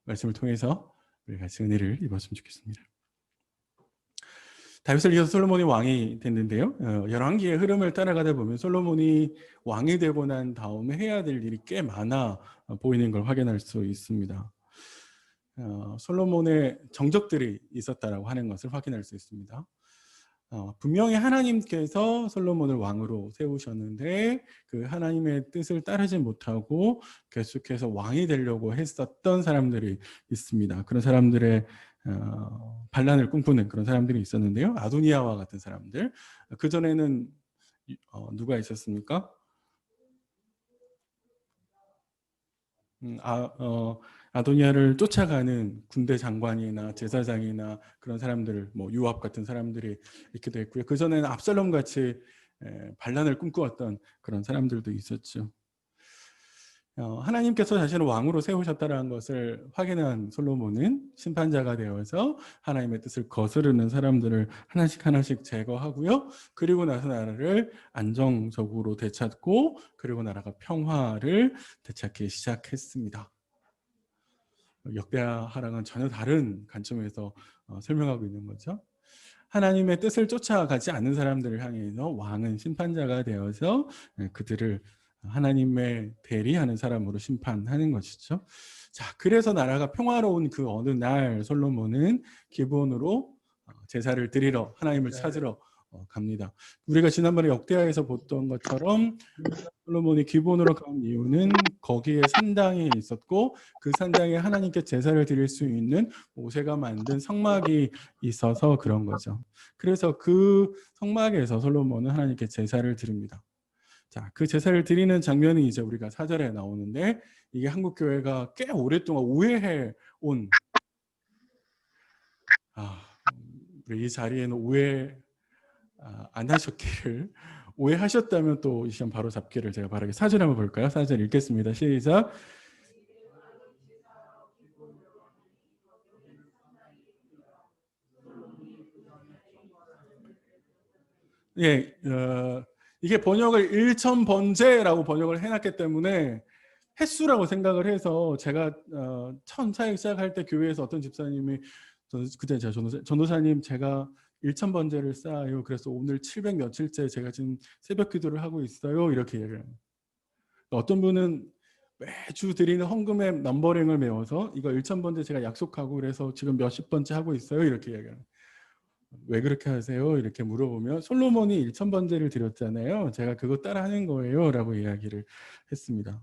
말씀을 통해서 우리 같이 은혜를 입었으면 좋겠습니다. 다윗을 이어서 솔로몬이 왕이 됐는데요. 열왕기의 흐름을 따라가다 보면 솔로몬이 왕이 되고 난 다음에 해야 될 일이 꽤 많아 보이는 걸 확인할 수 있습니다. 솔로몬의 정적들이 있었다라고 하는 것을 확인할 수 있습니다. 분명히 하나님께서 솔로몬을 왕으로 세우셨는데 그 하나님의 뜻을 따르지 못하고 계속해서 왕이 되려고 했었던 사람들이 있습니다. 그런 사람들의 반란을 꿈꾸는 그런 사람들이 있었는데요. 아도니아와 같은 사람들. 그전에는 누가 있었습니까? 아도니아를 쫓아가는 군대 장관이나 제사장이나 그런 사람들, 뭐 요압 같은 사람들이 있기도 했고요. 그 전에는 압살롬 같이 반란을 꿈꾸었던 그런 사람들도 있었죠. 하나님께서 자신을 왕으로 세우셨다는 것을 확인한 솔로몬은 심판자가 되어서 하나님의 뜻을 거스르는 사람들을 하나씩 하나씩 제거하고요. 그리고 나서 나라를 안정적으로 되찾고 그리고 나라가 평화를 되찾기 시작했습니다. 역대하랑은 전혀 다른 관점에서 설명하고 있는 거죠. 하나님의 뜻을 쫓아가지 않는 사람들을 향해서 왕은 심판자가 되어서 그들을 하나님의 대리하는 사람으로 심판하는 것이죠. 자, 그래서 나라가 평화로운 그 어느 날 솔로몬은 기본으로 제사를 드리러 하나님을 찾으러 갑니다. 우리가 지난번에 역대하에서 봤던 것처럼 솔로몬이 기본으로 간 이유는 거기에 산당이 있었고 그 산당에 하나님께 제사를 드릴 수 있는 모세가 만든 성막이 있어서 그런 거죠. 그래서 그 성막에서 솔로몬은 하나님께 제사를 드립니다. 자, 그 제사를 드리는 장면이 이제 우리가 4절에 나오는데 이게 한국 교회가 꽤 오랫동안 오해해 온 우리 이 자리에는 오해 안 하셨기를 오해하셨다면 또 이 시간 바로 잡기를 제가 바라게 4절 한번 볼까요? 4절 읽겠습니다. 시작. 예, 이게 번역을 일천번제라고 번역을 해놨기 때문에 횟수라고 생각을 해서 제가 처음 사역 시작할 때 교회에서 어떤 집사님이 그때 제가 전도사님 제가 1000번제를 쌓아요. 그래서 오늘 700 며칠째 제가 지금 새벽 기도를 하고 있어요. 이렇게 얘기를 해요. 어떤 분은 매주 드리는 헌금의 넘버링을 메워서 이거 1000번째 제가 약속하고 그래서 지금 몇십 번째 하고 있어요. 이렇게 얘기해요. 왜 그렇게 하세요? 이렇게 물어보면 솔로몬이 1000번째를 드렸잖아요. 제가 그거 따라 하는 거예요. 라고 이야기를 했습니다.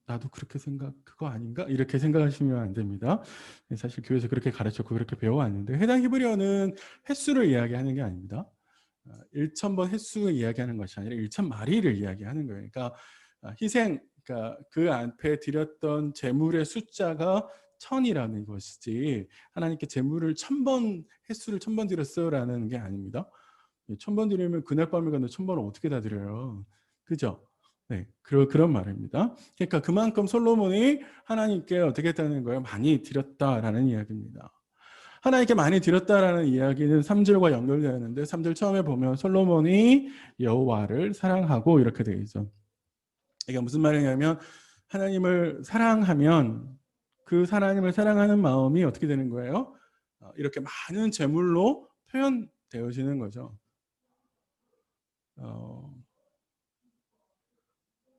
나도 그렇게 그거 아닌가? 이렇게 생각하시면 안 됩니다. 사실 교회에서 그렇게 가르쳤고 그렇게 배워왔는데 해당 히브리어는 횟수를 이야기하는 게 아닙니다. 1000번 횟수를 이야기하는 것이 아니라 1000마리를 이야기하는 거예요. 그러니까 희생, 그러니까 그 앞에 드렸던 제물의 숫자가 1000이라는 것이지 하나님께 제물을 1000번 횟수를 1000번 드렸어요라는 게 아닙니다. 1000번 드리면 그날 밤에 가는 1000번을 어떻게 다 드려요? 그죠? 네, 그런 말입니다. 그러니까 그만큼 솔로몬이 하나님께 어떻게 했다는 거예요? 많이 드렸다라는 이야기입니다. 하나님께 많이 드렸다라는 이야기는 3절과 연결되어 있는데 3절 처음에 보면 솔로몬이 여호와를 사랑하고 이렇게 되어 있죠. 이게 무슨 말이냐면 하나님을 사랑하면 그 하나님을 사랑하는 마음이 어떻게 되는 거예요? 이렇게 많은 제물로 표현되어지는 거죠.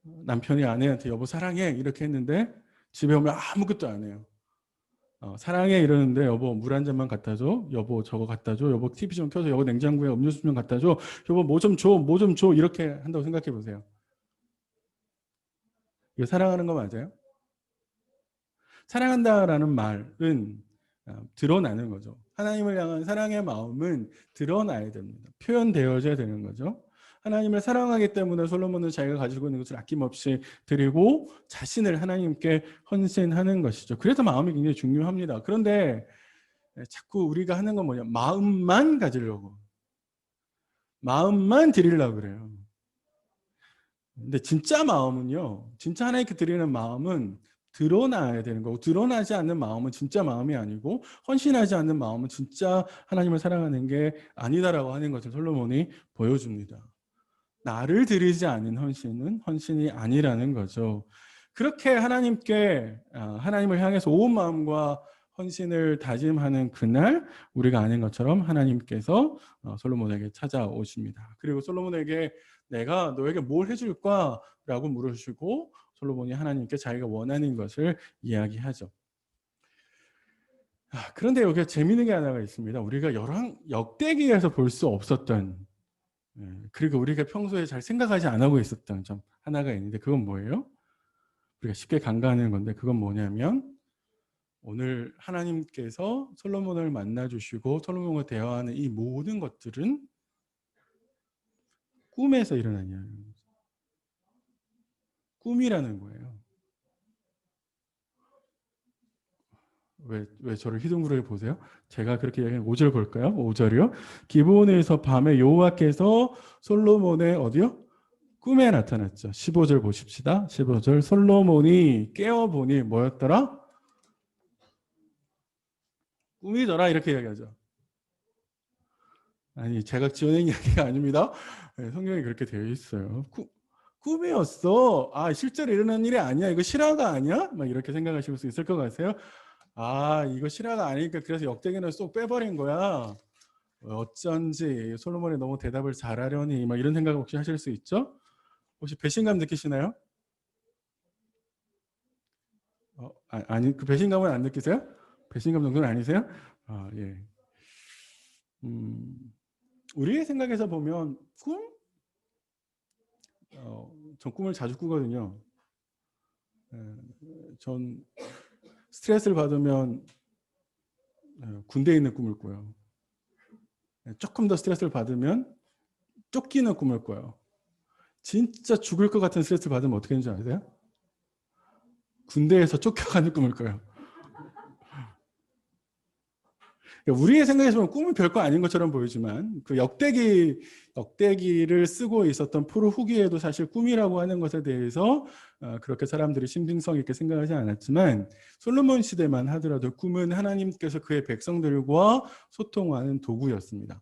남편이 아내한테 여보 사랑해 이렇게 했는데 집에 오면 아무것도 안 해요. 사랑해 이러는데 여보 물 한 잔만 갖다 줘. 여보 저거 갖다 줘. 여보 TV 좀 켜줘. 여보 냉장고에 음료수 좀 갖다 줘. 여보 뭐 좀 줘. 뭐 좀 줘. 이렇게 한다고 생각해 보세요. 이거 사랑하는 거 맞아요? 사랑한다라는 말은 드러나는 거죠. 하나님을 향한 사랑의 마음은 드러나야 됩니다. 표현되어져야 되는 거죠. 하나님을 사랑하기 때문에 솔로몬은 자기가 가지고 있는 것을 아낌없이 드리고 자신을 하나님께 헌신하는 것이죠. 그래서 마음이 굉장히 중요합니다. 그런데 자꾸 우리가 하는 건 뭐냐? 마음만 가지려고. 마음만 드리려고 그래요. 근데 진짜 마음은요. 진짜 하나님께 드리는 마음은 드러나야 되는 거고 드러나지 않는 마음은 진짜 마음이 아니고 헌신하지 않는 마음은 진짜 하나님을 사랑하는 게 아니다라고 하는 것을 솔로몬이 보여줍니다. 나를 드리지 않는 헌신은 헌신이 아니라는 거죠. 그렇게 하나님을 향해서 온 마음과 헌신을 다짐하는 그날 우리가 아는 것처럼 하나님께서 솔로몬에게 찾아오십니다. 그리고 솔로몬에게 내가 너에게 뭘 해줄까? 라고 물으시고 솔로몬이 하나님께 자기가 원하는 것을 이야기하죠. 그런데 여기에 재미있는 게 하나가 있습니다. 우리가 역대기에서 볼 수 없었던 그리고 우리가 평소에 잘 생각하지 안 하고 있었던 점 하나가 있는데 그건 뭐예요? 우리가 쉽게 간과하는 건데 그건 뭐냐면 오늘 하나님께서 솔로몬을 만나 주시고 솔로몬과 대화하는 이 모든 것들은 꿈에서 일어난 이야기입니다. 꿈이라는 거예요. 왜 저를 희둥그레 보세요? 제가 그렇게 얘기한 5절 볼까요? 5절이요. 기브온에서 밤에 여호와께서 솔로몬의 어디요? 꿈에 나타났죠. 15절 보십시다. 15절 솔로몬이 깨어보니 뭐였더라? 꿈이더라 이렇게 이야기하죠. 아니 제가 지어낸 이야기가 아닙니다. 성경에 그렇게 되어 있어요. 꿈이었어. 실제로 일어난 일이 아니야. 이거 실화가 아니야? 막 이렇게 생각하실 수 있을 것 같아요. 이거 실화가 아니니까 그래서 역대기는 쏙 빼버린 거야. 어쩐지 솔로몬이 너무 대답을 잘하려니 막 이런 생각 혹시 하실 수 있죠? 혹시 배신감 느끼시나요? 아니 그 배신감은 안 느끼세요? 배신감 정도는 아니세요? 예. 우리의 생각에서 보면 전 꿈을 자주 꾸거든요. 전 스트레스를 받으면 군대에 있는 꿈을 꿔요. 조금 더 스트레스를 받으면 쫓기는 꿈을 꿔요. 진짜 죽을 것 같은 스트레스를 받으면 어떻게 되는지 아세요? 군대에서 쫓겨가는 꿈을 꿔요. 우리의 생각에서 보면 꿈은 별거 아닌 것처럼 보이지만 그 역대기를 쓰고 있었던 프로 후기에도 사실 꿈이라고 하는 것에 대해서 그렇게 사람들이 신빙성 있게 생각하지 않았지만 솔로몬 시대만 하더라도 꿈은 하나님께서 그의 백성들과 소통하는 도구였습니다.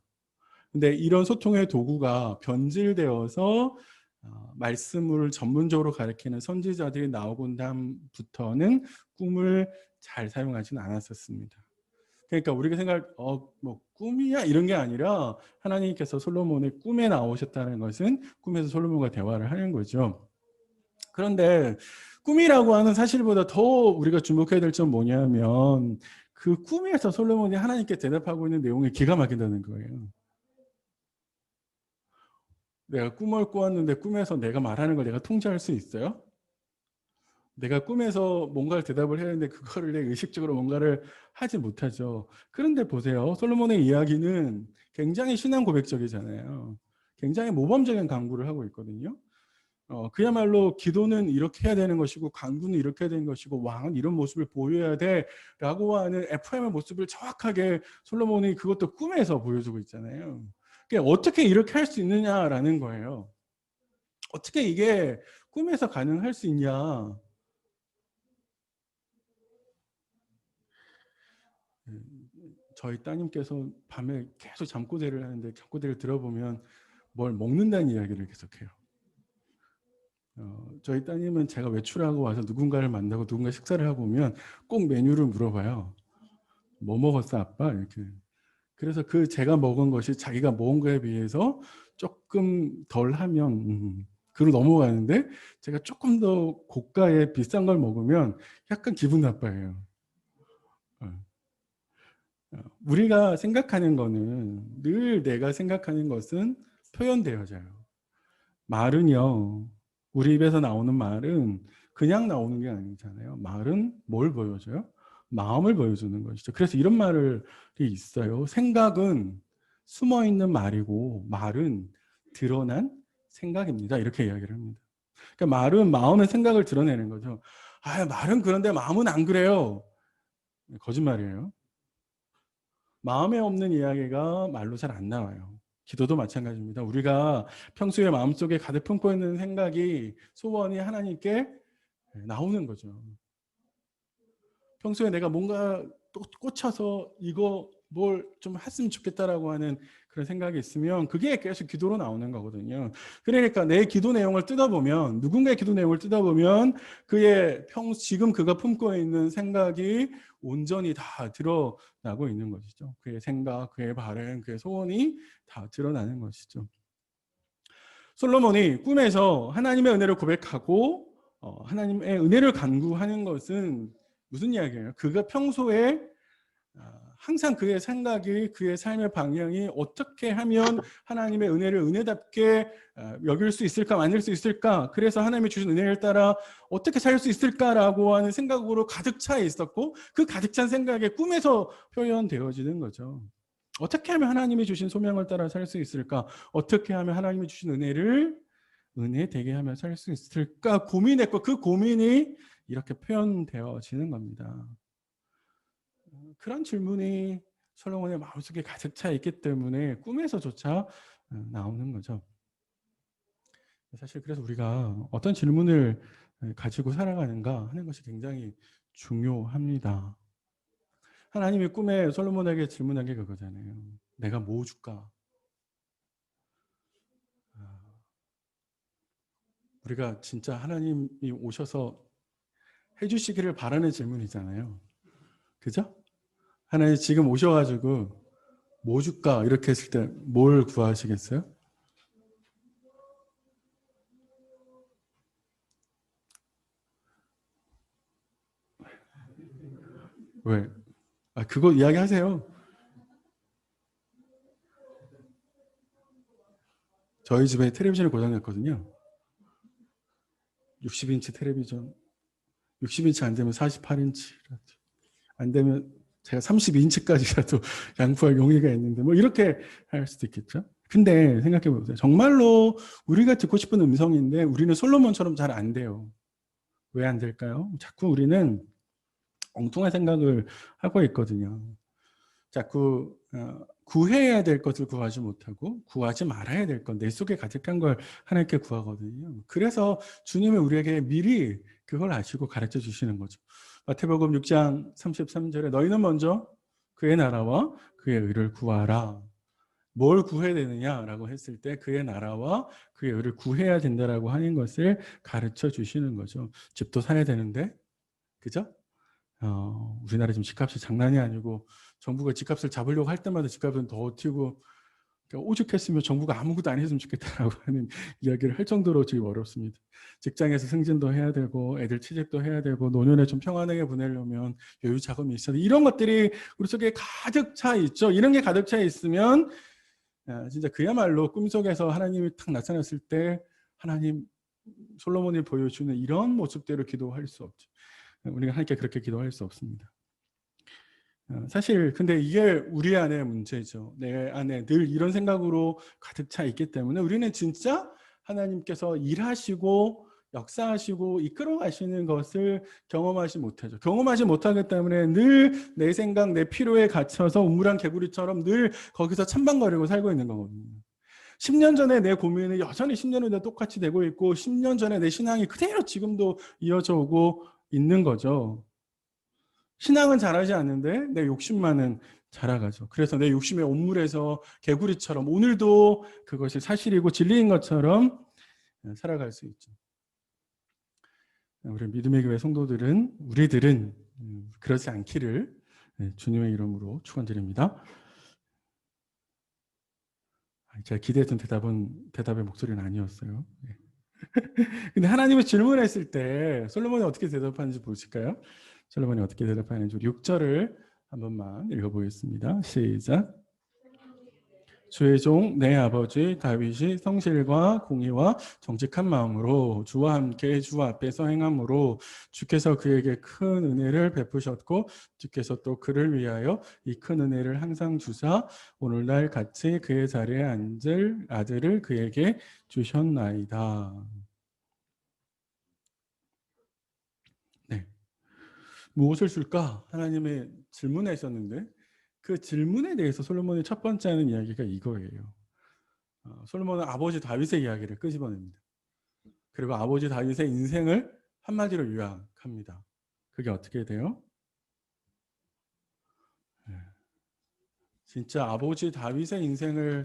근데 이런 소통의 도구가 변질되어서 말씀을 전문적으로 가리키는 선지자들이 나오고 다음부터는 꿈을 잘 사용하지는 않았었습니다. 그러니까 우리가 생각할 뭐 꿈이야 이런 게 아니라 하나님께서 솔로몬의 꿈에 나오셨다는 것은 꿈에서 솔로몬과 대화를 하는 거죠. 그런데 꿈이라고 하는 사실보다 더 우리가 주목해야 될 점 뭐냐면 그 꿈에서 솔로몬이 하나님께 대답하고 있는 내용이 기가 막힌다는 거예요. 내가 꿈을 꾸었는데 꿈에서 내가 말하는 걸 내가 통제할 수 있어요? 내가 꿈에서 뭔가를 대답을 해야 하는데 그거를 내가 의식적으로 뭔가를 하지 못하죠. 그런데 보세요. 솔로몬의 이야기는 굉장히 신앙 고백적이잖아요. 굉장히 모범적인 강구를 하고 있거든요. 그야말로 기도는 이렇게 해야 되는 것이고 강구는 이렇게 해야 되는 것이고 왕은 이런 모습을 보여야 돼라고 하는 FM의 모습을 정확하게 솔로몬이 그것도 꿈에서 보여주고 있잖아요. 그러니까 어떻게 이렇게 할 수 있느냐라는 거예요. 어떻게 이게 꿈에서 가능할 수 있냐. 저희 따님께서 밤에 계속 잠꼬대를 하는데 잠꼬대를 들어보면 뭘 먹는다는 이야기를 계속해요. 저희 따님은 제가 외출하고 와서 누군가를 만나고 누군가 식사를 하고 오면 꼭 메뉴를 물어봐요. 뭐 먹었어 아빠? 이렇게. 그래서 그 제가 먹은 것이 자기가 먹은 거에 비해서 조금 덜 하면 그로 넘어가는데 제가 조금 더 고가의 비싼 걸 먹으면 약간 기분 나빠해요. 우리가 생각하는 거는 늘 내가 생각하는 것은 표현되어져요. 말은요. 우리 입에서 나오는 말은 그냥 나오는 게 아니잖아요. 말은 뭘 보여줘요? 마음을 보여주는 것이죠. 그래서 이런 말이 있어요. 생각은 숨어있는 말이고 말은 드러난 생각입니다. 이렇게 이야기를 합니다. 그러니까 말은 마음의 생각을 드러내는 거죠. 말은 그런데 마음은 안 그래요. 거짓말이에요. 마음에 없는 이야기가 말로 잘 안 나와요. 기도도 마찬가지입니다. 우리가 평소에 마음속에 가득 품고 있는 생각이 소원이 하나님께 나오는 거죠. 평소에 내가 뭔가 또 꽂혀서 이거 뭘 좀 했으면 좋겠다라고 하는 그런 생각이 있으면 그게 계속 기도로 나오는 거거든요. 그러니까 내 기도 내용을 뜯어보면, 누군가의 기도 내용을 뜯어보면 그의 지금 그가 품고 있는 생각이 온전히 다 드러나고 있는 것이죠. 그의 생각, 그의 바람, 그의 소원이 다 드러나는 것이죠. 솔로몬이 꿈에서 하나님의 은혜를 고백하고 하나님의 은혜를 간구하는 것은 무슨 이야기예요? 그가 평소에 항상 그의 생각이, 그의 삶의 방향이 어떻게 하면 하나님의 은혜를 은혜답게 여길 수 있을까, 만들 수 있을까, 그래서 하나님이 주신 은혜를 따라 어떻게 살 수 있을까라고 하는 생각으로 가득 차 있었고, 그 가득 찬 생각이 꿈에서 표현되어지는 거죠. 어떻게 하면 하나님이 주신 소명을 따라 살 수 있을까? 어떻게 하면 하나님이 주신 은혜를 은혜 되게 하며 살 수 있을까 고민했고, 그 고민이 이렇게 표현되어지는 겁니다. 그런 질문이 솔로몬의 마음속에 가득 차 있기 때문에 꿈에서조차 나오는 거죠. 사실 그래서 우리가 어떤 질문을 가지고 살아가는가 하는 것이 굉장히 중요합니다. 하나님이 꿈에 솔로몬에게 질문한 게 그거잖아요. 내가 뭐 줄까? 우리가 진짜 하나님이 오셔서 해주시기를 바라는 질문이잖아요. 그죠? 하나님 지금 오셔가지고 뭐 줄까? 이렇게 했을 때 뭘 구하시겠어요? 왜? 그거 이야기하세요. 저희 집에 텔레비전이 고장났거든요. 60인치 텔레비전. 60인치 안 되면 48인치. 안 되면 제가 32인치까지라도 양보할 용의가 있는데 뭐 이렇게 할 수도 있겠죠. 근데 생각해 보세요. 정말로 우리가 듣고 싶은 음성인데 우리는 솔로몬처럼 잘 안 돼요. 왜 안 될까요? 자꾸 우리는 엉뚱한 생각을 하고 있거든요. 자꾸 구해야 될 것을 구하지 못하고 구하지 말아야 될 것, 내 속에 가득한 걸 하나님께 구하거든요. 그래서 주님이 우리에게 미리 그걸 아시고 가르쳐 주시는 거죠. 마태복음 6장 33절에 너희는 먼저 그의 나라와 그의 의를 구하라. 뭘 구해야 되느냐라고 했을 때 그의 나라와 그의 의를 구해야 된다라고 하는 것을 가르쳐 주시는 거죠. 집도 사야 되는데, 그죠? 우리나라 지금 집값이 장난이 아니고 정부가 집값을 잡으려고 할 때마다 집값은 더 튀고, 그러니까 오죽했으면 정부가 아무것도 안 했으면 좋겠다라고 하는 이야기를 할 정도로 지금 어렵습니다. 직장에서 승진도 해야 되고 애들 취직도 해야 되고 노년에 좀 평안하게 보내려면 여유 자금이 있어야 돼. 이런 것들이 우리 속에 가득 차 있죠. 이런 게 가득 차 있으면 진짜 그야말로 꿈속에서 하나님이 탁 나타났을 때 하나님, 솔로몬이 보여주는 이런 모습대로 기도할 수 없죠. 우리가 하나님께 그렇게 기도할 수 없습니다. 사실 근데 이게 우리 안의 문제죠. 내 안에 늘 이런 생각으로 가득 차 있기 때문에 우리는 진짜 하나님께서 일하시고 역사하시고 이끌어 가시는 것을 경험하지 못하죠. 경험하지 못하기 때문에 늘 내 생각, 내 필요에 갇혀서 우물안 개구리처럼 늘 거기서 찬방거리고 살고 있는 거거든요. 10년 전에 내 고민이 여전히 10년 후에 똑같이 되고 있고 10년 전에 내 신앙이 그대로 지금도 이어져 오고 있는 거죠. 신앙은 잘하지 않는데 내 욕심만은 자라가죠. 그래서 내 욕심의 온물에서 개구리처럼 오늘도 그것이 사실이고 진리인 것처럼 살아갈 수 있죠. 우리 믿음의 교회 성도들은, 우리들은 그렇지 않기를 주님의 이름으로 축원드립니다. 제가 기대했던 대답의 목소리는 아니었어요. 근데 하나님이 질문했을 때 솔로몬이 어떻게 대답하는지 보실까요? 솔로몬이 어떻게 대답하는지 6절을 한 번만 읽어보겠습니다. 시작. 주의 종 내 아버지 다윗이 성실과 공의와 정직한 마음으로 주와 함께 주 앞에서 행함으로 주께서 그에게 큰 은혜를 베푸셨고 주께서 또 그를 위하여 이 큰 은혜를 항상 주사 오늘날 같이 그의 자리에 앉을 아들을 그에게 주셨나이다. 네. 무엇을 줄까? 하나님의 질문하셨는데 그 질문에 대해서 솔로몬의 첫 번째 하는 이야기가 이거예요. 솔로몬은 아버지 다윗의 이야기를 끄집어냅니다. 그리고 아버지 다윗의 인생을 한마디로 요약합니다. 그게 어떻게 돼요? 진짜 아버지 다윗의 인생을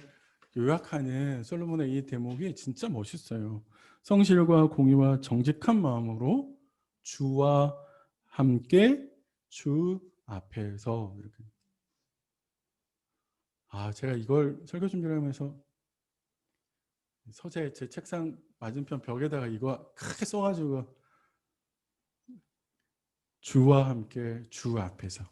요약하는 솔로몬의 이 대목이 진짜 멋있어요. 성실과 공의와 정직한 마음으로 주와 함께 주 앞에서 이렇게. 제가 이걸 설교 준비를 하면서 서재 제 책상 맞은편 벽에다가 이거 크게 써가지고 주와 함께 주 앞에서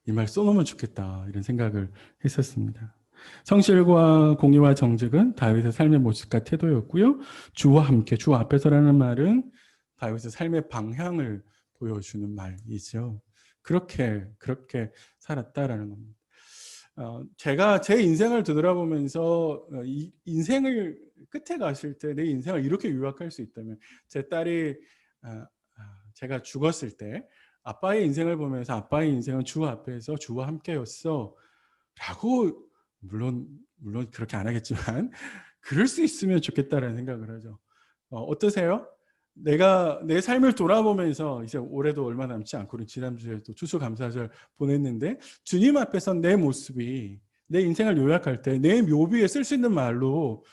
이 말 써놓으면 좋겠다 이런 생각을 했었습니다. 성실과 공의와 정직은 다윗의 삶의 모습과 태도였고요. 주와 함께 주 앞에서라는 말은 다윗의 삶의 방향을 보여주는 말이죠. 그렇게 살았다라는 겁니다. 제가 제 인생을 되돌아보면서 이 인생을 끝에 가실 때 내 인생을 이렇게 요약할 수 있다면 제 딸이 제가 죽었을 때 아빠의 인생을 보면서 아빠의 인생은 주 앞에서 주와 함께였어 라고 물론 그렇게 안 하겠지만 그럴 수 있으면 좋겠다라는 생각을 하죠. 어떠세요? 내가 내 삶을 돌아보면서 이제 올해도 얼마 남지 않고 지난주에 또 추수감사절 보냈는데 주님 앞에서 내 모습이 내 인생을 요약할 때 내 묘비에 쓸 수 있는 말로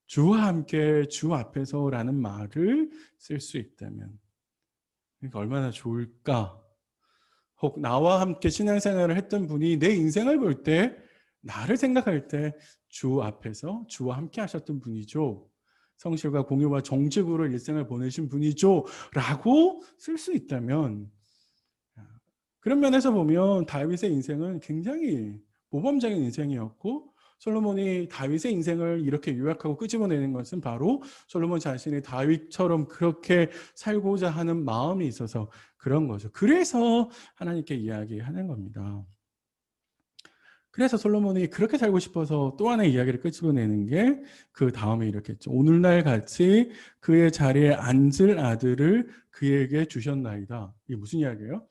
주와 함께 주 앞에서라는 말을 쓸 수 있다면 그러니까 얼마나 좋을까. 혹 나와 함께 신앙생활을 했던 분이 내 인생을 볼 때 나를 생각할 때 주 앞에서 주와 함께 하셨던 분이죠. 성실과 공유와 정직으로 일생을 보내신 분이죠. 라고 쓸 수 있다면 그런 면에서 보면 다윗의 인생은 굉장히 모범적인 인생이었고 솔로몬이 다윗의 인생을 이렇게 요약하고 끄집어내는 것은 바로 솔로몬 자신이 다윗처럼 그렇게 살고자 하는 마음이 있어서 그런 거죠. 그래서 하나님께 이야기하는 겁니다. 그래서 솔로몬이 그렇게 살고 싶어서 또 하나의 이야기를 끄집어내는 게 그 다음에 이렇게 했죠. 오늘날 같이 그의 자리에 앉을 아들을 그에게 주셨나이다. 이게 무슨 이야기예요?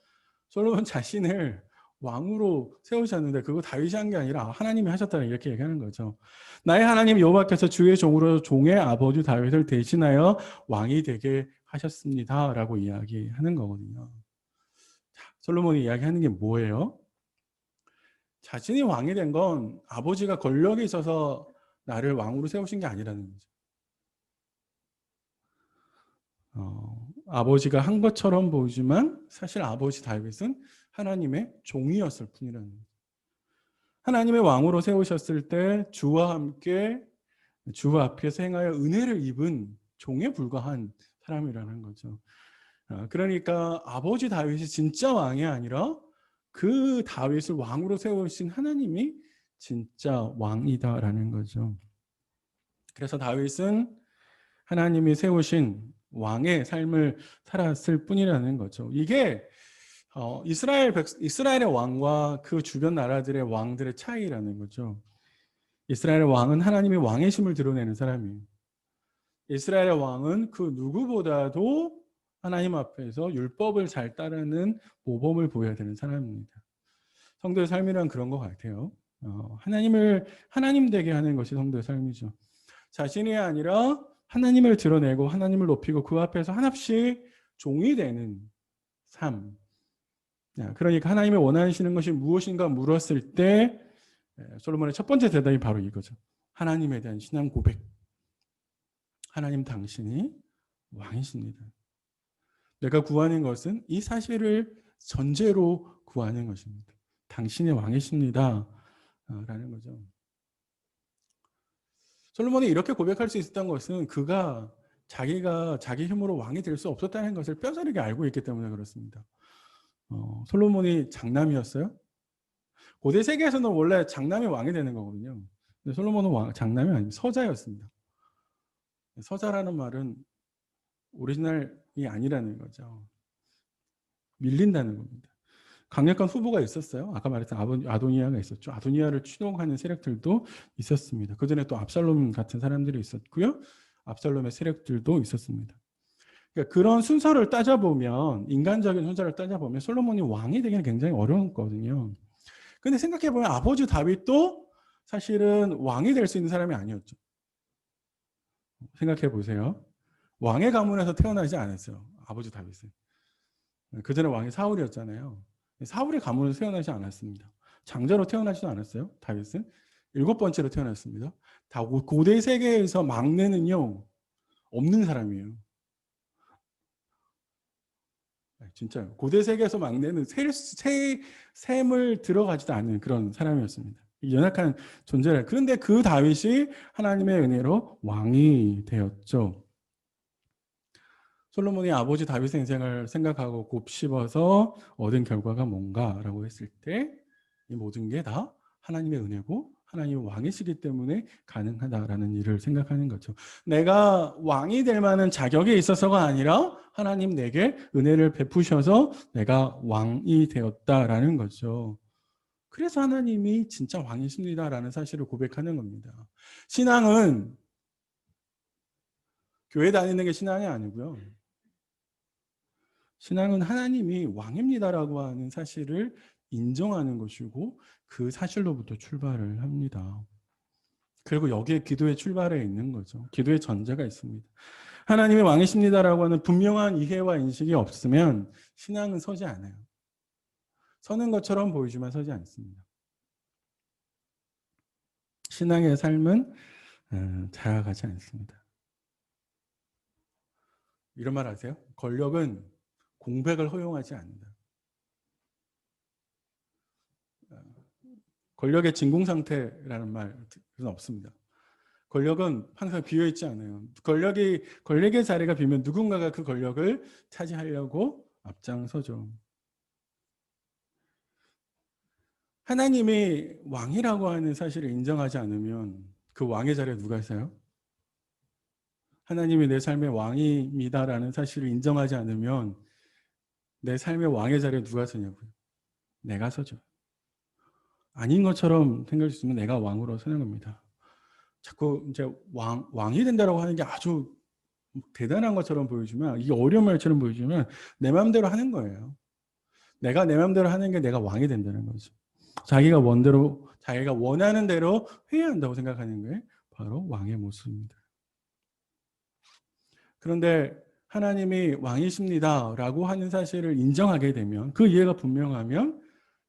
솔로몬 자신을 왕으로 세우셨는데 그거 다윗이 한 게 아니라 하나님이 하셨다는 이렇게 얘기하는 거죠. 나의 하나님 여호와께서 주의 종으로 종의 아버지 다윗을 대신하여 왕이 되게 하셨습니다. 라고 이야기하는 거거든요. 솔로몬이 이야기하는 게 뭐예요? 자신이 왕이 된 건 아버지가 권력이 있어서 나를 왕으로 세우신 게 아니라는 거죠. 아버지가 한 것처럼 보이지만 사실 아버지 다윗은 하나님의 종이었을 뿐이라는 거죠. 하나님의 왕으로 세우셨을 때 주와 함께 주 앞에서 행하여 은혜를 입은 종에 불과한 사람이라는 거죠. 그러니까 아버지 다윗이 진짜 왕이 아니라 그 다윗을 왕으로 세우신 하나님이 진짜 왕이다라는 거죠. 그래서 다윗은 하나님이 세우신 왕의 삶을 살았을 뿐이라는 거죠. 이게 이스라엘의 왕과 그 주변 나라들의 왕들의 차이라는 거죠. 이스라엘의 왕은 하나님의 왕의심을 드러내는 사람이에요. 이스라엘의 왕은 그 누구보다도 하나님 앞에서 율법을 잘 따르는 모범을 보여야 되는 사람입니다. 성도의 삶이란 그런 것 같아요. 하나님 되게 하는 것이 성도의 삶이죠. 자신이 아니라 하나님을 드러내고 하나님을 높이고 그 앞에서 한없이 종이 되는 삶. 그러니까 하나님이 원하시는 것이 무엇인가 물었을 때 솔로몬의 첫 번째 대답이 바로 이거죠. 하나님에 대한 신앙 고백. 하나님 당신이 왕이십니다. 내가 구하는 것은 이 사실을 전제로 구하는 것입니다. 당신이 왕이십니다. 라는 거죠. 솔로몬이 이렇게 고백할 수 있었던 것은 그가 자기가 자기 힘으로 왕이 될 수 없었다는 것을 뼈저리게 알고 있기 때문에 그렇습니다. 솔로몬이 장남이었어요? 고대 세계에서는 원래 장남이 왕이 되는 거거든요. 근데 솔로몬은 장남이 아니고 서자였습니다. 서자라는 말은 오리지널이 아니라는 거죠. 밀린다는 겁니다. 강력한 후보가 있었어요. 아까 말했던 아도니아가 있었죠. 아도니아를 추동하는 세력들도 있었습니다. 그 전에 또 압살롬 같은 사람들이 있었고요. 압살롬의 세력들도 있었습니다. 그러니까 그런 순서를 따져보면 인간적인 순서를 따져보면 솔로몬이 왕이 되기는 굉장히 어려웠거든요. 근데 생각해보면 아버지 다윗도 사실은 왕이 될 수 있는 사람이 아니었죠. 생각해보세요. 왕의 가문에서 태어나지 않았어요. 아버지 다윗은. 그 전에 왕이 사울이었잖아요. 사울의 가문에서 태어나지 않았습니다. 장자로 태어나지도 않았어요. 다윗은 7번째로 태어났습니다. 다 고대 세계에서 막내는요 없는 사람이에요. 진짜요. 고대 세계에서 막내는 셈을 들어가지도 않는 그런 사람이었습니다. 연약한 존재라. 그런데 그 다윗이 하나님의 은혜로 왕이 되었죠. 솔로몬이 아버지 다윗의 인생을 생각하고 곱씹어서 얻은 결과가 뭔가라고 했을 때 이 모든 게 다 하나님의 은혜고 하나님이 왕이시기 때문에 가능하다라는 일을 생각하는 거죠. 내가 왕이 될 만한 자격이 있어서가 아니라 하나님 내게 은혜를 베푸셔서 내가 왕이 되었다라는 거죠. 그래서 하나님이 진짜 왕이십니다라는 사실을 고백하는 겁니다. 신앙은 교회 다니는 게 신앙이 아니고요. 신앙은 하나님이 왕입니다라고 하는 사실을 인정하는 것이고 그 사실로부터 출발을 합니다. 그리고 여기에 기도의 출발에 있는 거죠. 기도의 전제가 있습니다. 하나님이 왕이십니다라고 하는 분명한 이해와 인식이 없으면 신앙은 서지 않아요. 서는 것처럼 보이지만 서지 않습니다. 신앙의 삶은 자라가지 않습니다. 이런 말 아세요? 권력은 공백을 허용하지 않는다. 권력의 진공 상태라는 말은 없습니다. 권력은 항상 비어 있지 않아요. 권력의 자리가 비면 누군가가 그 권력을 차지하려고 앞장서죠. 하나님이 왕이라고 하는 사실을 인정하지 않으면 그 왕의 자리에 누가 있어요? 하나님이 내 삶의 왕입니다라는 사실을 인정하지 않으면 내 삶의 왕의 자리에 누가 서냐고요? 내가 서죠. 아닌 것처럼 생각할 수 있으면 내가 왕으로 서는 겁니다. 자꾸 이제 왕이 된다라고 하는 게 아주 대단한 것처럼 보여주면, 이게 어려운 말처럼 보여주면 내 마음대로 하는 거예요. 내가 내 마음대로 하는 게 내가 왕이 된다는 거죠. 자기가 원하는 대로 해야 한다고 생각하는 게 바로 왕의 모습입니다. 그런데 하나님이 왕이십니다라고 하는 사실을 인정하게 되면, 그 이해가 분명하면,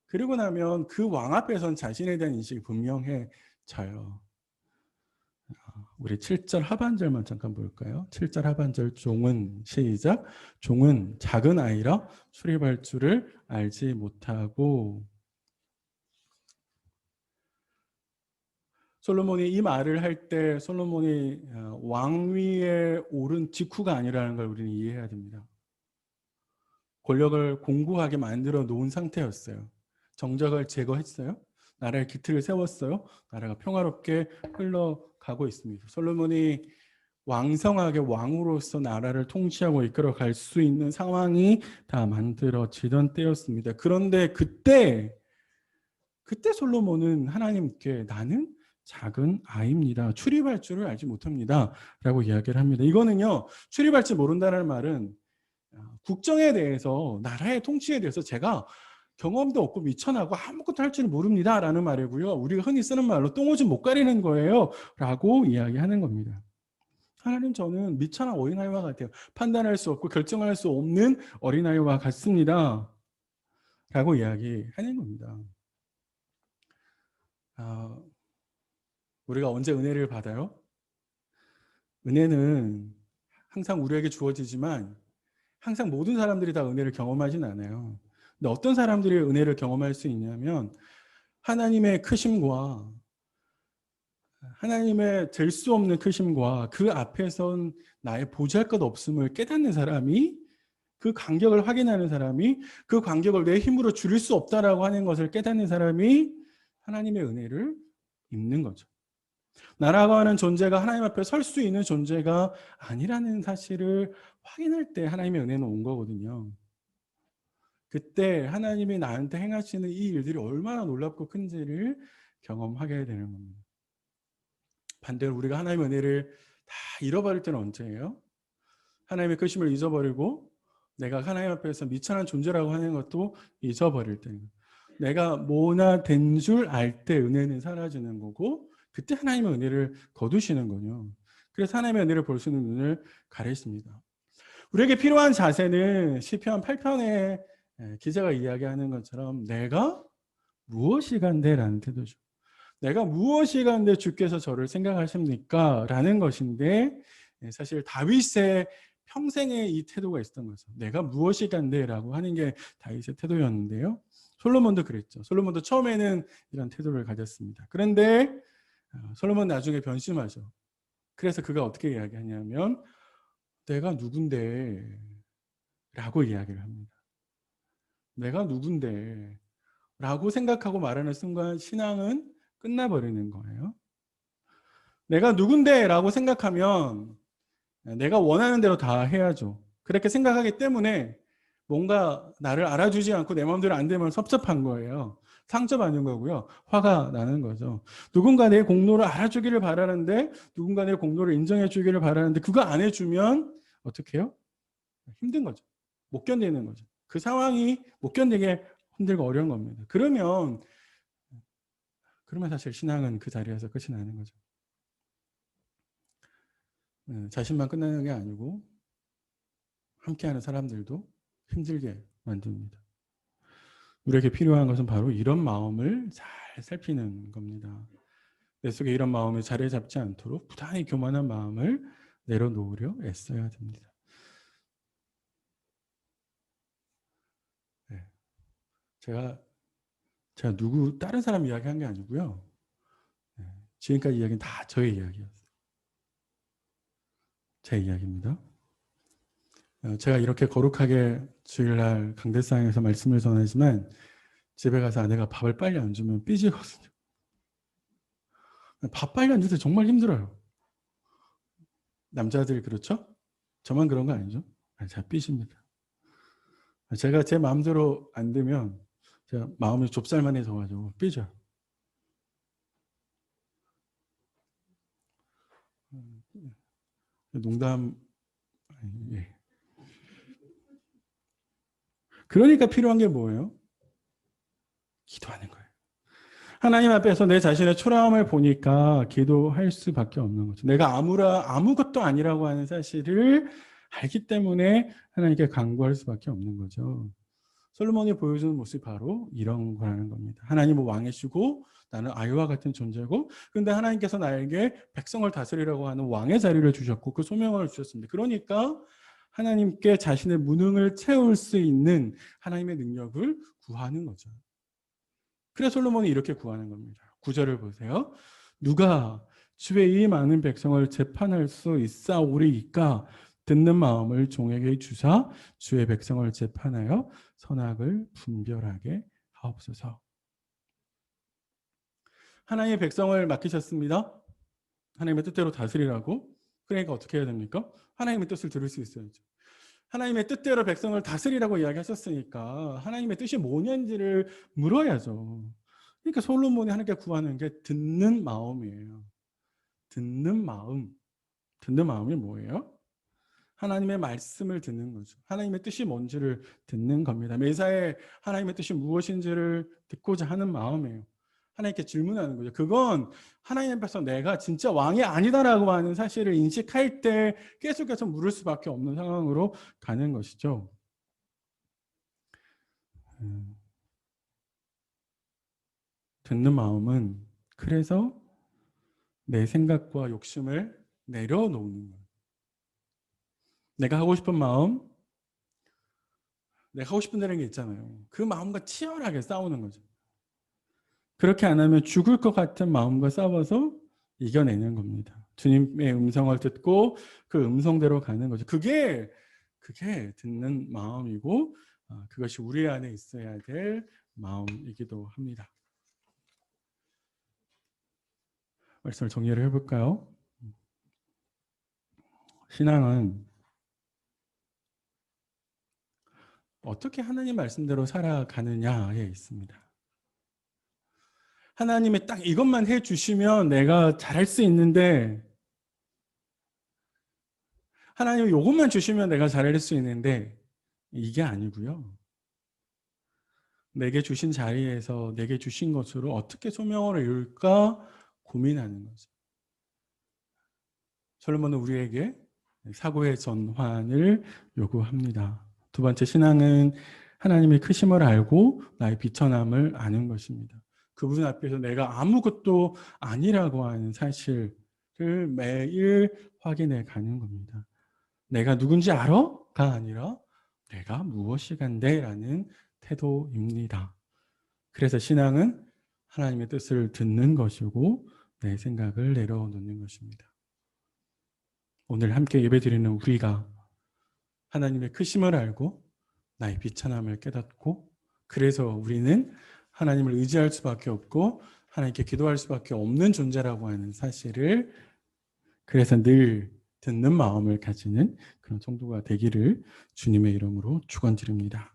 그리고 나면 그 왕 앞에선 자신에 대한 인식이 분명해져요. 우리 7절 하반절만 잠깐 볼까요? 7절 하반절 종은 시작. 종은 작은 아이라 출입할 줄을 알지 못하고. 솔로몬이 이 말을 할 때 솔로몬이 왕위에 오른 직후가 아니라는 걸 우리는 이해해야 됩니다. 권력을 공고하게 만들어 놓은 상태였어요. 정적을 제거했어요. 나라의 기틀을 세웠어요. 나라가 평화롭게 흘러가고 있습니다. 솔로몬이 왕성하게 왕으로서 나라를 통치하고 이끌어갈 수 있는 상황이 다 만들어지던 때였습니다. 그런데 그때 솔로몬은 하나님께 나는 작은 아이입니다. 출입할 줄을 알지 못합니다. 라고 이야기를 합니다. 이거는요, 출입할 줄 모른다는 말은 국정에 대해서, 나라의 통치에 대해서 제가 경험도 없고 미천하고 아무것도 할 줄 모릅니다 라는 말이고요. 우리가 흔히 쓰는 말로 똥오줌 못 가리는 거예요 라고 이야기하는 겁니다. 하나님, 저는 미천한 어린아이와 같아요. 판단할 수 없고 결정할 수 없는 어린아이와 같습니다 라고 이야기하는 겁니다. 우리가 언제 은혜를 받아요? 은혜는 항상 우리에게 주어지지만 항상 모든 사람들이 다 은혜를 경험하진 않아요. 근데 어떤 사람들이 은혜를 경험할 수 있냐면, 하나님의 크심과 하나님의 될 수 없는 크심과 그 앞에선 나의 보잘것 없음을 깨닫는 사람이, 그 간격을 확인하는 사람이, 그 간격을 내 힘으로 줄일 수 없다라고 하는 것을 깨닫는 사람이 하나님의 은혜를 입는 거죠. 나라고 하는 존재가 하나님 앞에 설 수 있는 존재가 아니라는 사실을 확인할 때 하나님의 은혜는 온 거거든요. 그때 하나님이 나한테 행하시는 이 일들이 얼마나 놀랍고 큰지를 경험하게 되는 겁니다. 반대로 우리가 하나님의 은혜를 다 잃어버릴 때는 언제예요? 하나님의 크심을 잊어버리고 내가 하나님 앞에서 미천한 존재라고 하는 것도 잊어버릴 때는, 내가 뭐나 된 줄 알 때 은혜는 사라지는 거고, 그때 하나님의 은혜를 거두시는 거죠. 그래서 하나님의 은혜를 볼 수 있는 눈을 가리십니다. 우리에게 필요한 자세는 시편 8편의 기자가 이야기하는 것처럼 내가 무엇이 간대라는 태도죠. 내가 무엇이 간대 주께서 저를 생각하십니까? 라는 것인데 사실 다윗의 평생에 이 태도가 있었던 거죠. 내가 무엇이 간대라고 하는 게 다윗의 태도였는데요. 솔로몬도 그랬죠. 솔로몬도 처음에는 이런 태도를 가졌습니다. 그런데 솔로몬 나중에 변심하죠. 그래서 그가 어떻게 이야기하냐면 내가 누군데 라고 이야기를 합니다. 내가 누군데 라고 생각하고 말하는 순간 신앙은 끝나버리는 거예요. 내가 누군데 라고 생각하면 내가 원하는 대로 다 해야죠. 그렇게 생각하기 때문에 뭔가 나를 알아주지 않고 내 마음대로 안 되면 섭섭한 거예요. 상처받는 거고요. 화가 나는 거죠. 누군가 내 공로를 알아주기를 바라는데 누군가 내 공로를 인정해 주기를 바라는데 그거 안 해주면 어떻게 해요? 힘든 거죠. 못 견디는 거죠. 그 상황이 못 견디게 힘들고 어려운 겁니다. 그러면 사실 신앙은 그 자리에서 끝이 나는 거죠. 자신만 끝나는 게 아니고 함께하는 사람들도 힘들게 만듭니다. 우리에게 필요한 것은 바로 이런 마음을 잘 살피는 겁니다. 내 속에 이런 마음이 자리 잡지 않도록 부단히 교만한 마음을 내려놓으려 애써야 됩니다. 네. 제가 다른 사람 이야기한 게 아니고요. 네. 지금까지 이야기는 다 저의 이야기였어요. 제 이야기입니다. 제가 이렇게 거룩하게 주일날 강대상에서 말씀을 전하지만 집에 가서 아내가 밥을 빨리 안 주면 삐지거든요. 밥 빨리 안 줄 때 정말 힘들어요. 남자들 그렇죠? 저만 그런 거 아니죠? 잘 삐집니다. 제가 제 마음대로 안 되면 제가 마음이 좁쌀만해져가지고 삐져요. 농담. 예. 그러니까 필요한 게 뭐예요? 기도하는 거예요. 하나님 앞에서 내 자신의 초라함을 보니까 기도할 수밖에 없는 거죠. 내가 아무것도 아니라고 하는 사실을 알기 때문에 하나님께 간구할 수밖에 없는 거죠. 솔로몬이 보여주는 모습이 바로 이런 거라는 겁니다. 하나님은 왕이시고 나는 아이와 같은 존재고 그런데 하나님께서 나에게 백성을 다스리라고 하는 왕의 자리를 주셨고 그 소명을 주셨습니다. 그러니까 하나님께 자신의 무능을 채울 수 있는 하나님의 능력을 구하는 거죠. 그래서 솔로몬이 이렇게 구하는 겁니다. 9절을 보세요. 누가 주의 이 많은 백성을 재판할 수 있사오리이까 듣는 마음을 종에게 주사 주의 백성을 재판하여 선악을 분별하게 하옵소서. 하나님의 백성을 맡기셨습니다. 하나님의 뜻대로 다스리라고. 그러니까 어떻게 해야 됩니까? 하나님의 뜻을 들을 수 있어야죠. 하나님의 뜻대로 백성을 다스리라고 이야기하셨으니까 하나님의 뜻이 뭐냐인지를 물어야죠. 그러니까 솔로몬이 하나님께 구하는 게 듣는 마음이에요. 듣는 마음. 듣는 마음이 뭐예요? 하나님의 말씀을 듣는 거죠. 하나님의 뜻이 뭔지를 듣는 겁니다. 매사에 하나님의 뜻이 무엇인지를 듣고자 하는 마음이에요. 하나님께 질문하는 거죠. 그건 하나님 앞에서 내가 진짜 왕이 아니다라고 하는 사실을 인식할 때 계속해서 물을 수밖에 없는 상황으로 가는 것이죠. 듣는 마음은 그래서 내 생각과 욕심을 내려놓는 거예요. 내가 하고 싶은 마음, 내가 하고 싶은 대로 게 있잖아요. 그 마음과 치열하게 싸우는 거죠. 그렇게 안 하면 죽을 것 같은 마음과 싸워서 이겨내는 겁니다. 주님의 음성을 듣고 그 음성대로 가는 거죠. 그게 듣는 마음이고 그것이 우리 안에 있어야 될 마음이기도 합니다. 말씀을 정리를 해볼까요? 신앙은 어떻게 하나님 말씀대로 살아가느냐에 있습니다. 하나님이 딱 이것만 해주시면 내가 잘할 수 있는데 하나님이 이것만 주시면 내가 잘할 수 있는데 이게 아니고요. 내게 주신 자리에서 내게 주신 것으로 어떻게 소명을 이룰까 고민하는 거죠. 솔로몬은 우리에게 사고의 전환을 요구합니다. 두 번째, 신앙은 하나님의 크심을 알고 나의 비천함을 아는 것입니다. 그분 앞에서 내가 아무것도 아니라고 하는 사실을 매일 확인해 가는 겁니다. 내가 누군지 알아?가 아니라 내가 무엇이간데 라는 태도입니다. 그래서 신앙은 하나님의 뜻을 듣는 것이고 내 생각을 내려놓는 것입니다. 오늘 함께 예배드리는 우리가 하나님의 크심을 알고 나의 비천함을 깨닫고 그래서 우리는 하나님을 의지할 수밖에 없고 하나님께 기도할 수밖에 없는 존재라고 하는 사실을 그래서 늘 듣는 마음을 가지는 그런 성도가 되기를 주님의 이름으로 축원드립니다.